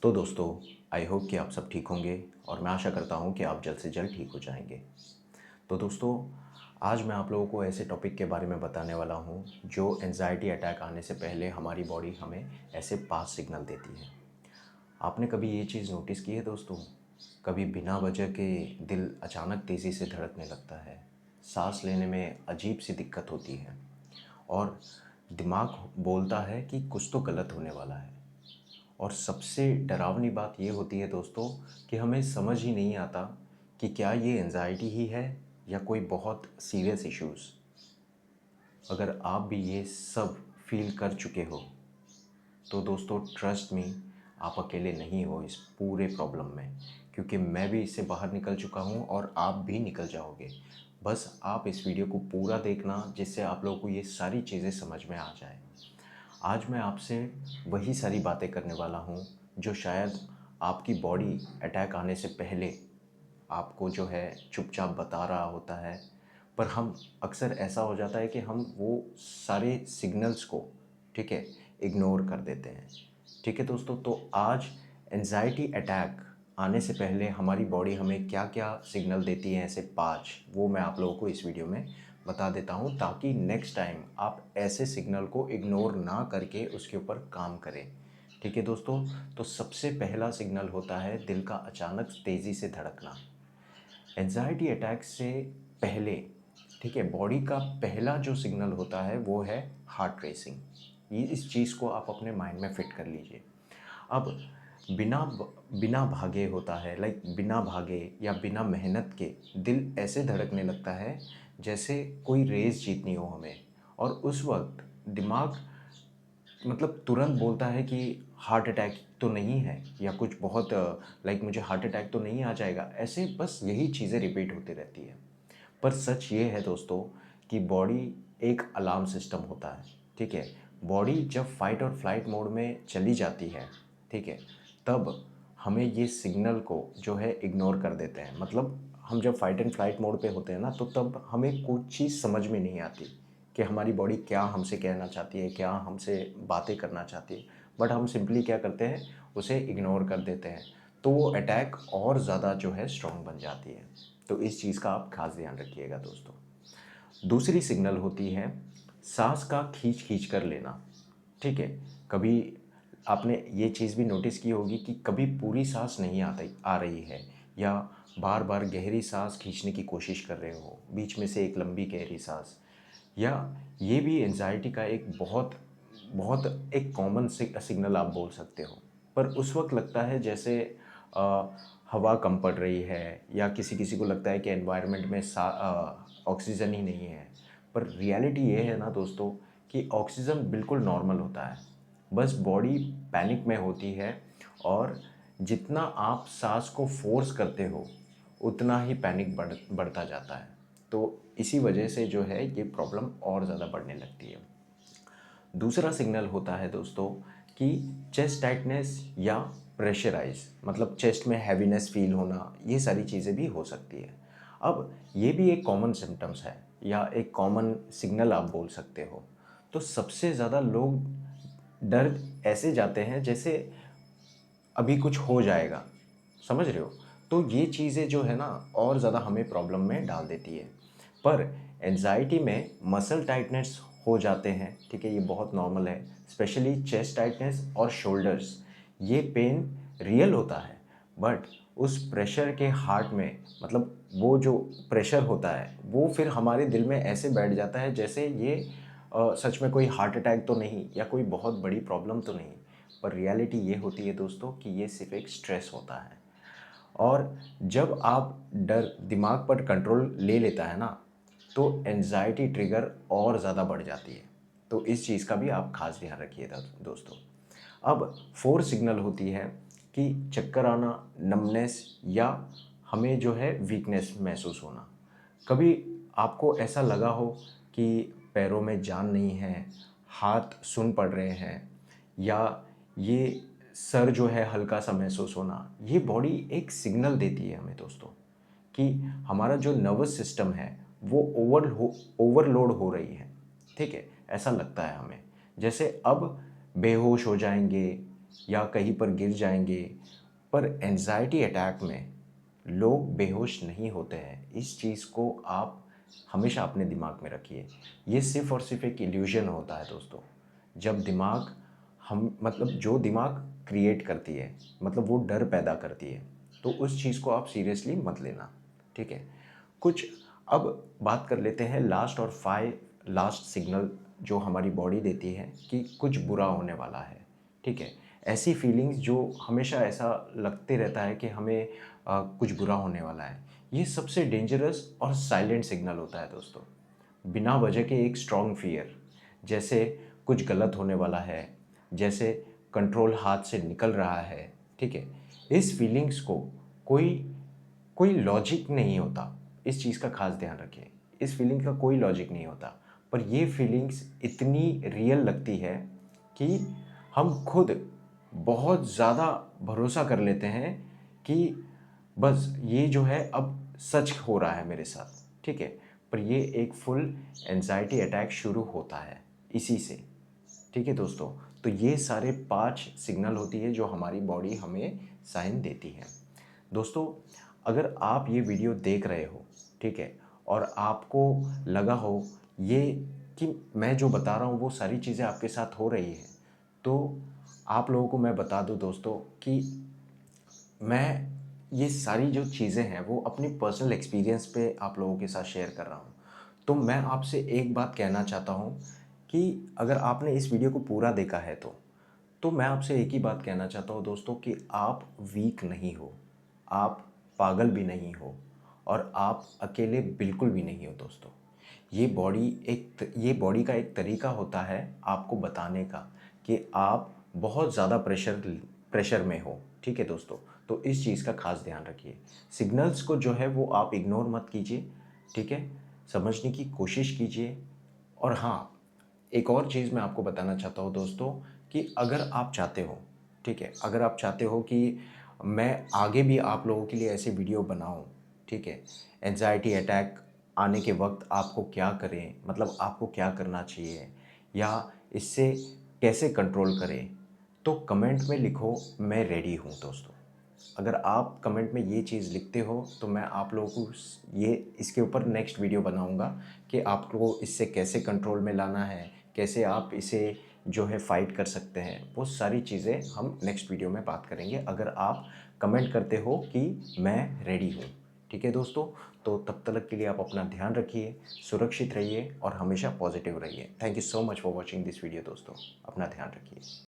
तो दोस्तों, I hope कि आप सब ठीक होंगे और मैं आशा करता हूँ कि आप जल्द से जल्द ठीक हो जाएंगे। तो दोस्तों, आज मैं आप लोगों को ऐसे टॉपिक के बारे में बताने वाला हूँ जो एंजाइटी अटैक आने से पहले हमारी बॉडी हमें ऐसे पास सिग्नल देती है। आपने कभी ये चीज़ नोटिस की है दोस्तों? कभी बिना वजह के दिल अचानक तेज़ी से धड़कने लगता है, सांस लेने में अजीब सी दिक्कत होती है और दिमाग बोलता है कि कुछ तो गलत होने वाला है। और सबसे डरावनी बात ये होती है दोस्तों कि हमें समझ ही नहीं आता कि क्या ये एंजाइटी ही है या कोई बहुत सीरियस इश्यूज़। अगर आप भी ये सब फील कर चुके हो तो दोस्तों ट्रस्ट मी, आप अकेले नहीं हो इस पूरे प्रॉब्लम में, क्योंकि मैं भी इससे बाहर निकल चुका हूँ और आप भी निकल जाओगे। बस आप इस वीडियो को पूरा देखना जिससे आप लोगों को ये सारी चीज़ें समझ में आ जाए। आज मैं आपसे वही सारी बातें करने वाला हूँ जो शायद आपकी बॉडी अटैक आने से पहले आपको जो है चुपचाप बता रहा होता है, पर हम अक्सर ऐसा हो जाता है कि हम वो सारे सिग्नल्स को, ठीक है, इग्नोर कर देते हैं। ठीक है दोस्तों, तो आज एंजाइटी अटैक आने से पहले हमारी बॉडी हमें क्या क्या सिग्नल देती है, ऐसे 5 वो मैं आप लोगों को इस वीडियो में बता देता हूँ ताकि नेक्स्ट टाइम आप ऐसे सिग्नल को इग्नोर ना करके उसके ऊपर काम करें। ठीक है दोस्तों, तो सबसे पहला सिग्नल होता है दिल का अचानक तेज़ी से धड़कना। एंजाइटी अटैक से पहले, ठीक है, बॉडी का पहला जो सिग्नल होता है वो है हार्ट रेसिंग। ये इस चीज़ को आप अपने माइंड में फिट कर लीजिए। अब बिना बिना भागे होता है, लाइक बिना भागे या बिना मेहनत के दिल ऐसे धड़कने लगता है जैसे कोई रेस जीतनी हो हमें। और उस वक्त दिमाग मतलब तुरंत बोलता है कि हार्ट अटैक तो नहीं है या कुछ बहुत लाइक मुझे हार्ट अटैक तो नहीं आ जाएगा, ऐसे बस यही चीज़ें रिपीट होती रहती है। पर सच ये है दोस्तों कि बॉडी एक अलार्म सिस्टम होता है। ठीक है, बॉडी जब फाइट और फ्लाइट मोड में चली जाती है, ठीक है, तब हमें ये सिग्नल को जो है इग्नोर कर देते हैं। मतलब हम जब फाइट एंड फ्लाइट मोड पे होते हैं ना, तो तब हमें कुछ चीज़ समझ में नहीं आती कि हमारी बॉडी क्या हमसे कहना चाहती है, क्या हमसे बातें करना चाहती है। बट हम सिंपली क्या करते हैं, उसे इग्नोर कर देते हैं, तो वो अटैक और ज़्यादा जो है स्ट्रॉन्ग बन जाती है। तो इस चीज़ का आप खास ध्यान रखिएगा दोस्तों। दूसरी सिग्नल होती है सांस का खींच खींच कर लेना। ठीक है, कभी आपने ये चीज़ भी नोटिस की होगी कि कभी पूरी सांस नहीं आ रही है, या बार बार गहरी सांस खींचने की कोशिश कर रहे हो, बीच में से एक लंबी गहरी सांस। या ये भी एंजाइटी का एक बहुत बहुत एक कॉमन सिग्नल आप बोल सकते हो। पर उस वक्त लगता है जैसे अ, हवा कम पड़ रही है, या किसी किसी को लगता है कि एनवायरनमेंट में ऑक्सीजन ही नहीं है। पर रियलिटी ये है ना दोस्तों कि ऑक्सीजन बिल्कुल नॉर्मल होता है, बस बॉडी पैनिक में होती है। और जितना आप सांस को फोर्स करते हो उतना ही पैनिक बढ़ता जाता है। तो इसी वजह से जो है ये प्रॉब्लम और ज़्यादा बढ़ने लगती है। दूसरा सिग्नल होता है दोस्तों कि चेस्ट टाइटनेस या प्रेशराइज, मतलब चेस्ट में हैवीनेस फील होना, ये सारी चीज़ें भी हो सकती है। अब ये भी एक कॉमन सिम्टम्स है या एक कॉमन सिग्नल आप बोल सकते हो। तो सबसे ज़्यादा लोग डर ऐसे जाते हैं जैसे अभी कुछ हो जाएगा, समझ रहे हो? तो ये चीज़ें जो है ना और ज़्यादा हमें प्रॉब्लम में डाल देती है। पर एंजाइटी में मसल टाइटनेस हो जाते हैं, ठीक है, ये बहुत नॉर्मल है। स्पेशली चेस्ट टाइटनेस और शोल्डर्स, ये पेन रियल होता है। बट उस प्रेशर के हार्ट में, मतलब वो जो प्रेशर होता है वो फिर हमारे दिल में ऐसे बैठ जाता है जैसे ये सच में कोई हार्ट अटैक तो नहीं या कोई बहुत बड़ी प्रॉब्लम तो नहीं। पर रियलिटी ये होती है दोस्तों कि ये सिर्फ एक स्ट्रेस होता है। और जब आप डर दिमाग पर कंट्रोल ले लेता है ना, तो एंजाइटी ट्रिगर और ज़्यादा बढ़ जाती है। तो इस चीज़ का भी आप खास ध्यान रखिएगा दोस्तों। अब फोर्थ सिग्नल होती है कि चक्कर आना, नमनेस, या हमें जो है वीकनेस महसूस होना। कभी आपको ऐसा लगा हो कि पैरों में जान नहीं है, हाथ सुन पड़ रहे हैं, या ये सर जो है हल्का सा महसूस होना, ये बॉडी एक सिग्नल देती है हमें दोस्तों कि हमारा जो नर्वस सिस्टम है वो ओवरलोड हो रही है। ठीक है, ऐसा लगता है हमें जैसे अब बेहोश हो जाएंगे, या कहीं पर गिर जाएंगे। पर एंजाइटी अटैक में लोग बेहोश नहीं होते हैं। इस चीज़ को आप हमेशा अपने दिमाग में रखिए। ये सिर्फ़ और सिर्फ एक इल्यूज़न होता है दोस्तों। जब दिमाग हम मतलब जो दिमाग क्रिएट करती है, मतलब वो डर पैदा करती है, तो उस चीज़ को आप सीरियसली मत लेना, ठीक है। कुछ अब बात कर लेते हैं लास्ट सिग्नल जो हमारी बॉडी देती है कि कुछ बुरा होने वाला है, ठीक है। ऐसी फीलिंग्स जो हमेशा ऐसा लगते रहता है कि हमें कुछ बुरा होने वाला है, ये सबसे डेंजरस और साइलेंट सिग्नल होता है दोस्तों। बिना वजह के एक स्ट्रॉन्ग फियर, जैसे कुछ गलत होने वाला है, जैसे कंट्रोल हाथ से निकल रहा है, ठीक है। इस फीलिंग्स को कोई कोई लॉजिक नहीं होता। इस चीज़ का खास ध्यान रखिए। इस फीलिंग का कोई लॉजिक नहीं होता, पर ये फीलिंग्स इतनी रियल लगती है कि हम खुद बहुत ज़्यादा भरोसा कर लेते हैं कि बस ये जो है अब सच हो रहा है मेरे साथ, ठीक है। पर ये एक फुल एंजाइटी अटैक शुरू होता है इसी से, ठीक है दोस्तों। तो ये सारे 5 सिग्नल होती है जो हमारी बॉडी हमें साइन देती है। दोस्तों, अगर आप ये वीडियो देख रहे हो, ठीक है, और आपको लगा हो ये कि मैं जो बता रहा हूँ वो सारी चीज़ें आपके साथ हो रही हैं, तो आप लोगों को मैं बता दूँ दोस्तों कि मैं ये सारी जो चीज़ें हैं वो अपनी पर्सनल एक्सपीरियंस पे आप लोगों के साथ शेयर कर रहा हूँ। तो मैं आपसे एक बात कहना चाहता हूँ कि अगर आपने इस वीडियो को पूरा देखा है तो मैं आपसे एक ही बात कहना चाहता हूँ दोस्तों कि आप वीक नहीं हो, आप पागल भी नहीं हो और आप अकेले बिल्कुल भी नहीं हो दोस्तों। ये बॉडी का एक तरीका होता है आपको बताने का कि आप बहुत ज़्यादा प्रेशर में हो, ठीक है दोस्तों। तो इस चीज़ का खास ध्यान रखिए। सिग्नल्स को जो है वो आप इग्नोर मत कीजिए, ठीक है। समझने की कोशिश कीजिए। और हाँ, एक और चीज़ मैं आपको बताना चाहता हूँ दोस्तों कि अगर आप चाहते हो, ठीक है, अगर आप चाहते हो कि मैं आगे भी आप लोगों के लिए ऐसे वीडियो बनाऊँ, ठीक है, एंजाइटी अटैक आने के वक्त आपको क्या करें, मतलब आपको क्या करना चाहिए या इससे कैसे कंट्रोल करें, तो कमेंट में लिखो, मैं रेडी हूँ दोस्तों। अगर आप कमेंट में ये चीज़ लिखते हो तो मैं आप लोगों को ये इसके ऊपर नेक्स्ट वीडियो बनाऊंगा कि आपको इससे कैसे कंट्रोल में लाना है, कैसे आप इसे जो है फाइट कर सकते हैं। वो सारी चीज़ें हम नेक्स्ट वीडियो में बात करेंगे अगर आप कमेंट करते हो कि मैं रेडी हूँ, ठीक है दोस्तों। तो तब तक के लिए आप अपना ध्यान रखिए, सुरक्षित रहिए और हमेशा पॉजिटिव रहिए। Thank you so much for watching this video दोस्तों। अपना ध्यान रखिए।